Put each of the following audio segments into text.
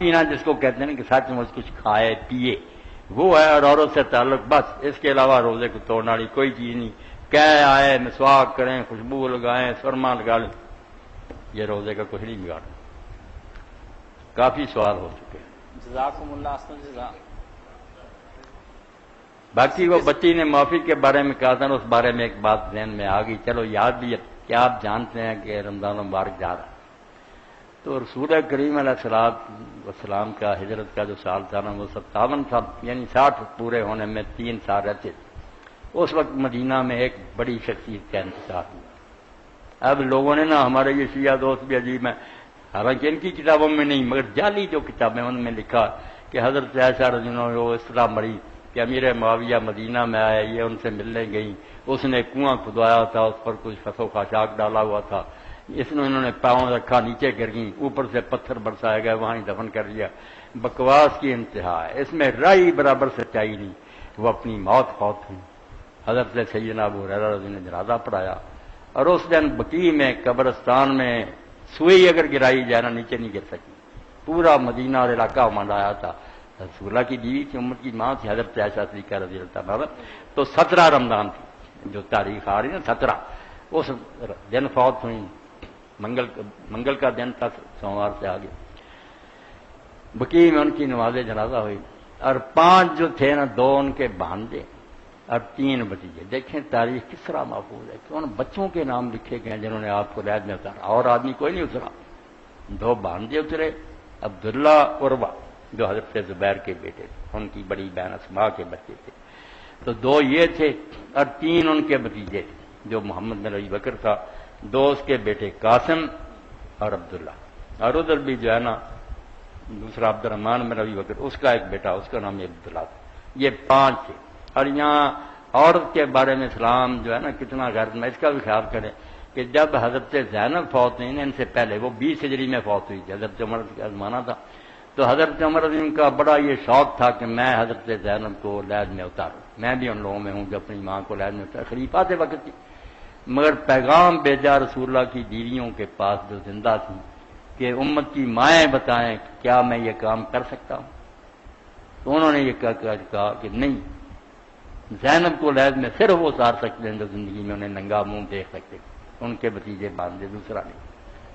پینا جس کو کہتے ہیں کہ سچ مچ کچھ کھائے پیے وہ ہے، اور عورت سے تعلق بس، اس کے علاوہ روزے کو توڑنے والی کوئی چیز نہیں۔ کہہ آئے مسواک کریں، خوشبو لگائیں، سرما لگا لیں، یہ روزے کا کچھ نہیں بگاڑا۔ کافی سوال ہو چکے ہیں۔ جزاکم اللہ احسن جزاک۔ باقی وہ بچی نے معافی کے بارے میں کہا تھا، اس بارے میں ایک بات ذہن میں آ گئی، چلو یاد بھی ہے کہ آپ جانتے ہیں کہ رمضان مبارک جا رہا ہے، تو رسول کریم علیہ السلام کا ہجرت کا جو سال تھا نا وہ 57 تھا، یعنی 60 پورے ہونے میں 3 سال رہتے تھے۔ اس وقت مدینہ میں ایک بڑی شخصیت کا انتشار ہوا۔ اب لوگوں نے نا، ہمارے یہ شیعہ دوست بھی عجیب ہیں، حالانکہ ان کی کتابوں میں نہیں مگر جعلی جو کتابیں ان میں لکھا کہ حضرت عائشہ رضی اللہ عنہا وہ اس طرح مری کہ امیر معاویہ مدینہ میں آئے، یہ ان سے ملنے گئیں، اس نے کنواں کھدوایا تھا، اس پر کچھ خس و خاشاک ڈالا ہوا تھا، اس نے انہوں نے پاؤں رکھا، نیچے گر گئیں، اوپر سے پتھر برسائے گئے، وہاں ہی دفن کر دیا۔ بکواس کی انتہا ہے، اس میں رائی برابر سچائی نہیں۔ وہ اپنی موت ہوئی۔ حضرت سیدنا ابو ہریرہ رضی اللہ عنہ نے جنازہ پڑھایا، اور اس دن بقیع میں قبرستان میں سوئی اگر گرائی جائے نا نیچے نہیں گر سکی، پورا مدینہ اور علاقہ منڈایا تھا۔ رسول اللہ کی بیوی تھی، امت کی ماں تھی حضرت عائشہ صدیقہ رضی اللہ عنہا۔ تو 17 رمضان تھی جو تاریخ آ رہی نا، 17 اس دن فوت ہوئی۔ منگل کا دن تھا، سوموار سے آگے بقیع میں ان کی نماز جنازہ ہوئی، اور 5 جو تھے نا، 2 ان کے بھانجے اور 3 بھتیجے۔ دیکھیں تاریخ کس طرح محفوظ ہے کہ ان بچوں کے نام لکھے گئے جنہوں نے آپ کو لحد میں اتارا، اور آدمی کوئی نہیں اترا۔ 2 بھانجے اترے، عبداللہ عروہ جو حضرت زبیر کے بیٹے تھے، ان کی بڑی بہن اسماء کے بچے تھے، تو 2 یہ تھے، اور 3 ان کے بھتیجے تھے، جو محمد بن ابی بکر تھا، 2 اس کے بیٹے قاسم اور عبداللہ، اور ادھر بھی جو ہے نا دوسرا عبد الرحمن بن ابی بکر، اس کا ایک بیٹا، اس کا نام عبداللہ تھا۔ یہ 5 تھے۔ اور یہاں عورت کے بارے میں اسلام جو ہے نا کتنا غیرت میں، اس کا بھی خیال کریں کہ جب حضرت زینب فوت ہوئی نا، ان سے پہلے وہ 20 ہجری میں فوت ہوئی تھی، حضرت عمر کا زمانہ تھا، تو حضرت عمر رضی کا بڑا یہ شوق تھا کہ میں حضرت زینب کو لحد میں اتاروں، میں بھی ان لوگوں میں ہوں جو اپنی ماں کو لحد میں اتارا، خلیفہ تھے وقت کی، مگر پیغام بھیجا رسول اللہ کی بیویوں کے پاس جو زندہ تھیں کہ امت کی مائیں بتائیں کہ کیا میں یہ کام کر سکتا ہوں؟ تو انہوں نے یہ کہا کہ نہیں، زینب کو لحد میں صرف وہ اتار سکتے ہیں جو زندگی میں انہیں ننگا منہ دیکھ سکتے، ان کے بھتیجے باندھے، دوسرا نہیں۔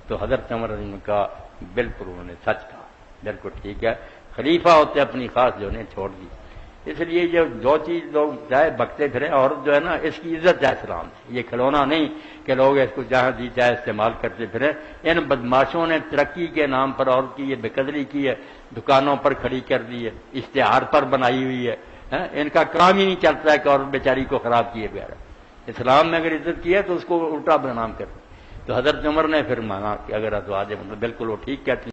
تو حضرت عمر رضی اللہ کا بالکل انہوں نے سچ کہا، بالکل ٹھیک ہے، خلیفہ ہوتے اپنی خاص جو انہیں چھوڑ دی۔ اس لیے جو چیز لوگ چاہے بکتے پھرے، عورت جو ہے نا اس کی عزت ہے اسلام سے، یہ کھلونا نہیں کہ لوگ اس کو جہاں جی چاہے استعمال کرتے پھرے۔ ان بدماشوں نے ترقی کے نام پر عورت کی یہ بے قدری کی ہے، دکانوں پر کھڑی کر دی ہے، اشتہار پر بنائی ہوئی ہے، ان کا کام ہی نہیں چلتا ہے کہ عورت بیچاری کو خراب کیے بغیر۔ اسلام میں اگر عزت کی ہے تو اس کو الٹا بدنام کرتے۔ تو حضرت عمر نے پھر مانا کہ اگر ازواج مطلب بالکل وہ ٹھیک کہتی